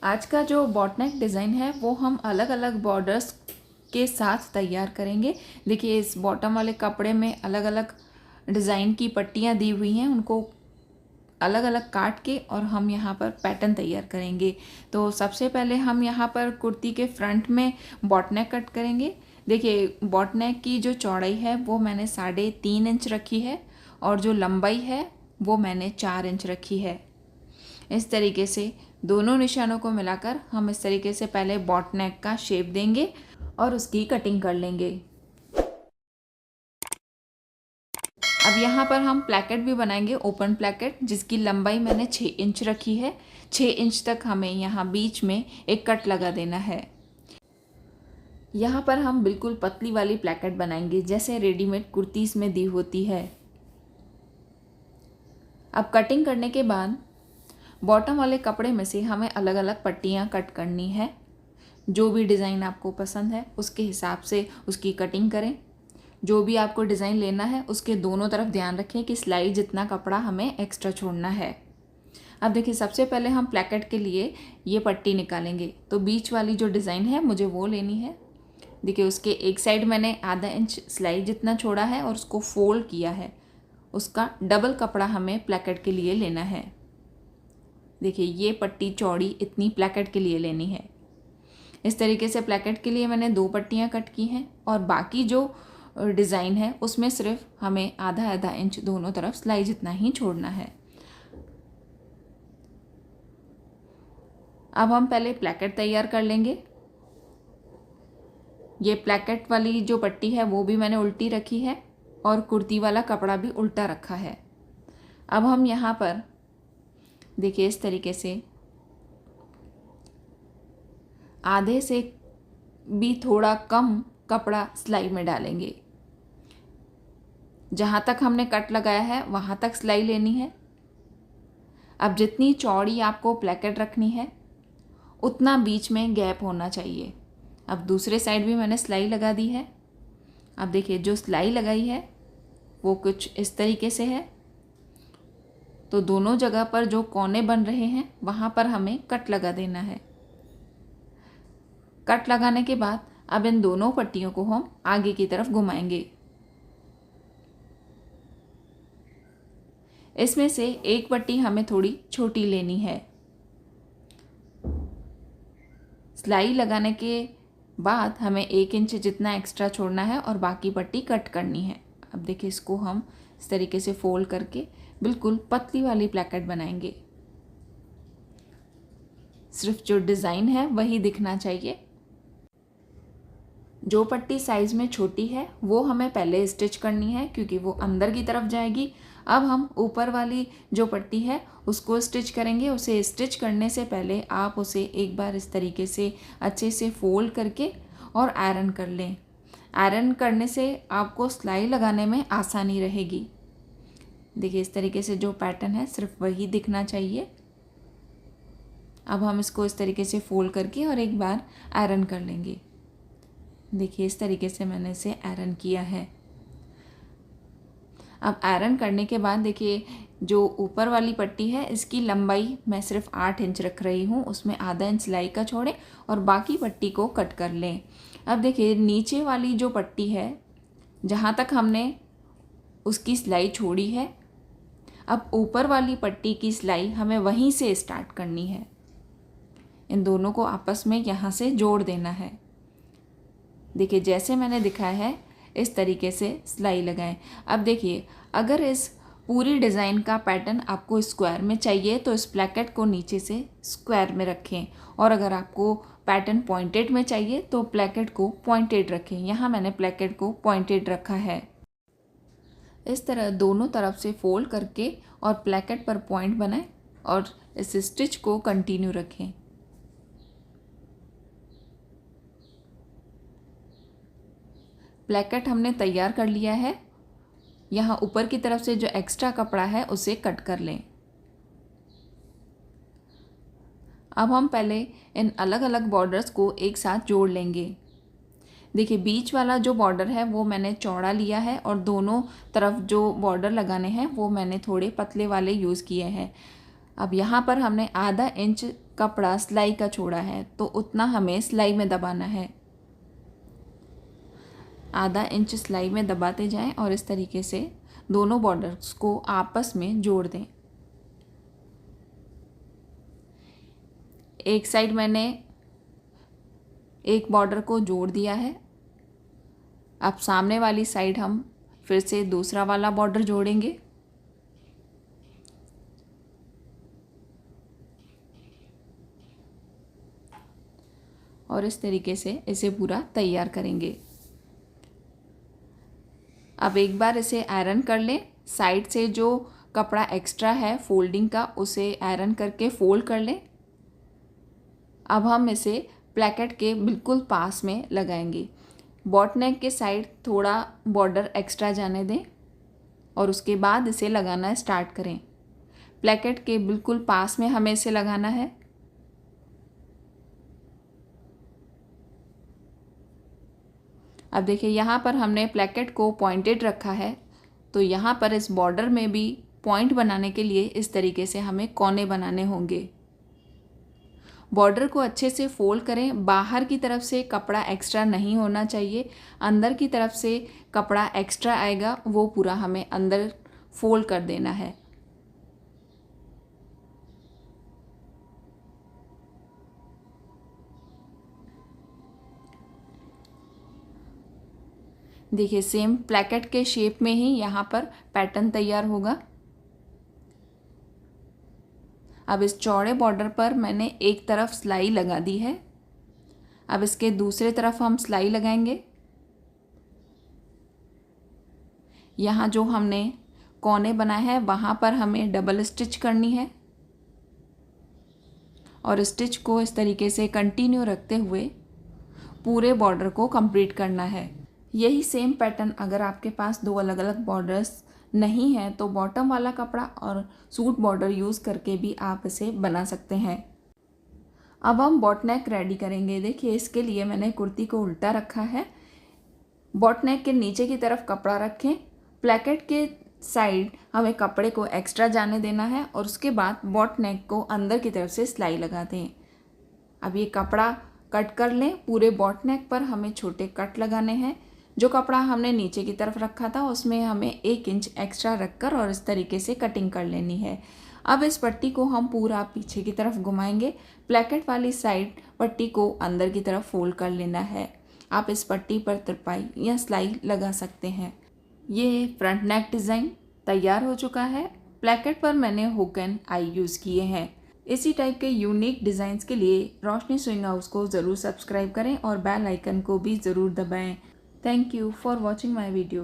आज का जो बॉट नेक डिज़ाइन है वो हम अलग अलग बॉर्डर्स के साथ तैयार करेंगे। देखिए इस बॉटम वाले कपड़े में अलग अलग डिज़ाइन की पट्टियाँ दी हुई हैं, उनको अलग अलग काट के और हम यहाँ पर पैटर्न तैयार करेंगे। तो सबसे पहले हम यहाँ पर कुर्ती के फ्रंट में बॉट नेक कट करेंगे। देखिए बॉट नेक की जो चौड़ाई है वो मैंने 3.5 इंच रखी है और जो लंबाई है वो मैंने 4 इंच रखी है। इस तरीके से दोनों निशानों को मिलाकर हम इस तरीके से पहले बॉट नेक का शेप देंगे और उसकी कटिंग कर लेंगे। अब यहाँ पर हम प्लैकेट भी बनाएंगे, ओपन प्लैकेट, जिसकी लंबाई मैंने 6 इंच रखी है। 6 इंच तक हमें यहाँ बीच में एक कट लगा देना है। यहाँ पर हम बिल्कुल पतली वाली प्लैकेट बनाएंगे जैसे रेडीमेड कुर्तीज़ में दी होती है। अब कटिंग करने के बाद बॉटम वाले कपड़े में से हमें अलग अलग पट्टियाँ कट करनी है। जो भी डिज़ाइन आपको पसंद है उसके हिसाब से उसकी कटिंग करें। जो भी आपको डिज़ाइन लेना है उसके दोनों तरफ ध्यान रखें कि सिलाई जितना कपड़ा हमें एक्स्ट्रा छोड़ना है। अब देखिए सबसे पहले हम प्लैकेट के लिए ये पट्टी निकालेंगे। तो बीच वाली जो डिज़ाइन है मुझे वो लेनी है। देखिए उसके एक साइड मैंने आधा इंच सिलाई जितना छोड़ा है और उसको फोल्ड किया है। उसका डबल कपड़ा हमें प्लैकेट के लिए लेना है। देखिए ये पट्टी चौड़ी इतनी प्लैकेट के लिए लेनी है। इस तरीके से प्लैकेट के लिए मैंने 2 पट्टियाँ कट की हैं और बाकी जो डिज़ाइन है उसमें सिर्फ हमें आधा आधा इंच दोनों तरफ सिलाई जितना ही छोड़ना है। अब हम पहले प्लैकेट तैयार कर लेंगे। ये प्लैकेट वाली जो पट्टी है वो भी मैंने उल्टी रखी है और कुर्ती वाला कपड़ा भी उल्टा रखा है। अब हम यहाँ पर देखिए इस तरीके से आधे से भी थोड़ा कम कपड़ा सिलाई में डालेंगे। जहाँ तक हमने कट लगाया है वहाँ तक सिलाई लेनी है। अब जितनी चौड़ी आपको प्लैकेट रखनी है उतना बीच में गैप होना चाहिए। अब दूसरे साइड भी मैंने सिलाई लगा दी है। अब देखिए जो सिलाई लगाई है वो कुछ इस तरीके से है। तो दोनों जगह पर जो कोने बन रहे हैं वहाँ पर हमें कट लगा देना है। कट लगाने के बाद अब इन दोनों पट्टियों को हम आगे की तरफ घुमाएंगे। इसमें से एक पट्टी हमें थोड़ी छोटी लेनी है। सिलाई लगाने के बाद हमें 1 इंच जितना एक्स्ट्रा छोड़ना है और बाकी पट्टी कट करनी है। अब देखिए इसको हम इस तरीके से फोल्ड करके बिल्कुल पतली वाली प्लैकेट बनाएंगे। सिर्फ जो डिज़ाइन है वही दिखना चाहिए। जो पट्टी साइज़ में छोटी है वो हमें पहले स्टिच करनी है क्योंकि वो अंदर की तरफ जाएगी। अब हम ऊपर वाली जो पट्टी है उसको स्टिच करेंगे। उसे स्टिच करने से पहले आप उसे एक बार इस तरीके से अच्छे से फोल्ड करके और आयरन कर लें। आयरन करने से आपको सिलाई लगाने में आसानी रहेगी। देखिए इस तरीके से जो पैटर्न है सिर्फ वही दिखना चाहिए। अब हम इसको इस तरीके से फोल्ड करके और एक बार आयरन कर लेंगे। देखिए इस तरीके से मैंने इसे आयरन किया है। अब आयरन करने के बाद देखिए जो ऊपर वाली पट्टी है इसकी लंबाई मैं सिर्फ 8 इंच रख रही हूँ। उसमें आधा इंच सिलाई का छोड़ें और बाकी पट्टी को कट कर लें। अब देखिए नीचे वाली जो पट्टी है जहाँ तक हमने उसकी सिलाई छोड़ी है, अब ऊपर वाली पट्टी की सिलाई हमें वहीं से स्टार्ट करनी है। इन दोनों को आपस में यहाँ से जोड़ देना है। देखिए जैसे मैंने दिखाया है इस तरीके से सिलाई लगाएं। अब देखिए अगर इस पूरी डिज़ाइन का पैटर्न आपको स्क्वायर में चाहिए तो इस प्लैकेट को नीचे से स्क्वायर में रखें और अगर आपको पैटर्न पॉइंटेड में चाहिए तो प्लैकेट को पॉइंटेड रखें। यहाँ मैंने प्लैकेट को पॉइंटेड रखा है। इस तरह दोनों तरफ से फोल्ड करके और प्लैकेट पर पॉइंट बनाएं और इस स्टिच को कंटिन्यू रखें। प्लैकेट हमने तैयार कर लिया है। यहाँ ऊपर की तरफ से जो एक्स्ट्रा कपड़ा है उसे कट कर लें। अब हम पहले इन अलग अलग बॉर्डर्स को एक साथ जोड़ लेंगे। देखिए बीच वाला जो बॉर्डर है वो मैंने चौड़ा लिया है और दोनों तरफ जो बॉर्डर लगाने हैं वो मैंने थोड़े पतले वाले यूज़ किए हैं। अब यहाँ पर हमने आधा इंच कपड़ा सिलाई का छोड़ा है तो उतना हमें सिलाई में दबाना है। आधा इंच सिलाई में दबाते जाएं और इस तरीके से दोनों बॉर्डर्स को आपस में जोड़ दें। एक साइड मैंने एक बॉर्डर को जोड़ दिया है। अब सामने वाली साइड हम फिर से दूसरा वाला बॉर्डर जोड़ेंगे। और इस तरीके से इसे पूरा तैयार करेंगे। अब एक बार इसे आयरन कर लें। साइड से जो कपड़ा एक्स्ट्रा है फोल्डिंग का उसे आयरन करके फोल्ड कर लें। अब हम इसे प्लेकेट के बिल्कुल पास में लगाएंगे। बॉट नेक के साइड थोड़ा बॉर्डर एक्स्ट्रा जाने दें और उसके बाद इसे लगाना स्टार्ट करें। प्लेकेट के बिल्कुल पास में हमें इसे लगाना है। अब देखिए यहाँ पर हमने प्लेकेट को पॉइंटेड रखा है तो यहाँ पर इस बॉर्डर में भी पॉइंट बनाने के लिए इस तरीके से हमें कोने बनाने होंगे। बॉर्डर को अच्छे से फोल्ड करें। बाहर की तरफ से कपड़ा एक्स्ट्रा नहीं होना चाहिए। अंदर की तरफ से कपड़ा एक्स्ट्रा आएगा वो पूरा हमें अंदर फोल्ड कर देना है। देखिए सेम प्लेकेट के शेप में ही यहाँ पर पैटर्न तैयार होगा। अब इस चौड़े बॉर्डर पर मैंने एक तरफ सिलाई लगा दी है। अब इसके दूसरे तरफ हम सिलाई लगाएंगे। यहाँ जो हमने कोने बनाए हैं वहाँ पर हमें डबल स्टिच करनी है और स्टिच को इस तरीके से कंटिन्यू रखते हुए पूरे बॉर्डर को कंप्लीट करना है। यही सेम पैटर्न अगर आपके पास दो अलग अलग बॉर्डर्स नहीं है तो बॉटम वाला कपड़ा और सूट बॉर्डर यूज़ करके भी आप इसे बना सकते हैं। अब हम बॉट नेक रेडी करेंगे। देखिए इसके लिए मैंने कुर्ती को उल्टा रखा है। बॉट नेक के नीचे की तरफ कपड़ा रखें। प्लेकेट के साइड हमें कपड़े को एक्स्ट्रा जाने देना है और उसके बाद बॉट नेक को अंदर की तरफ से सिलाई लगा दें। अब ये कपड़ा कट कर लें। पूरे बॉट नेक पर हमें छोटे कट लगाने हैं। जो कपड़ा हमने नीचे की तरफ रखा था उसमें हमें 1 इंच एक्स्ट्रा रखकर और इस तरीके से कटिंग कर लेनी है। अब इस पट्टी को हम पूरा पीछे की तरफ घुमाएंगे। प्लेकेट वाली साइड पट्टी को अंदर की तरफ फोल्ड कर लेना है। आप इस पट्टी पर तिरपाई या सिलाई लगा सकते हैं। ये फ्रंट नेक डिज़ाइन तैयार हो चुका है। प्लेकेट पर मैंने हुक एंड आई यूज़ किए हैं। इसी टाइप के यूनिक डिज़ाइंस के लिए रोशनी स्विंग हाउस को ज़रूर सब्सक्राइब करें और बेल आइकन को भी ज़रूर दबाएं। Thank you for watching my video.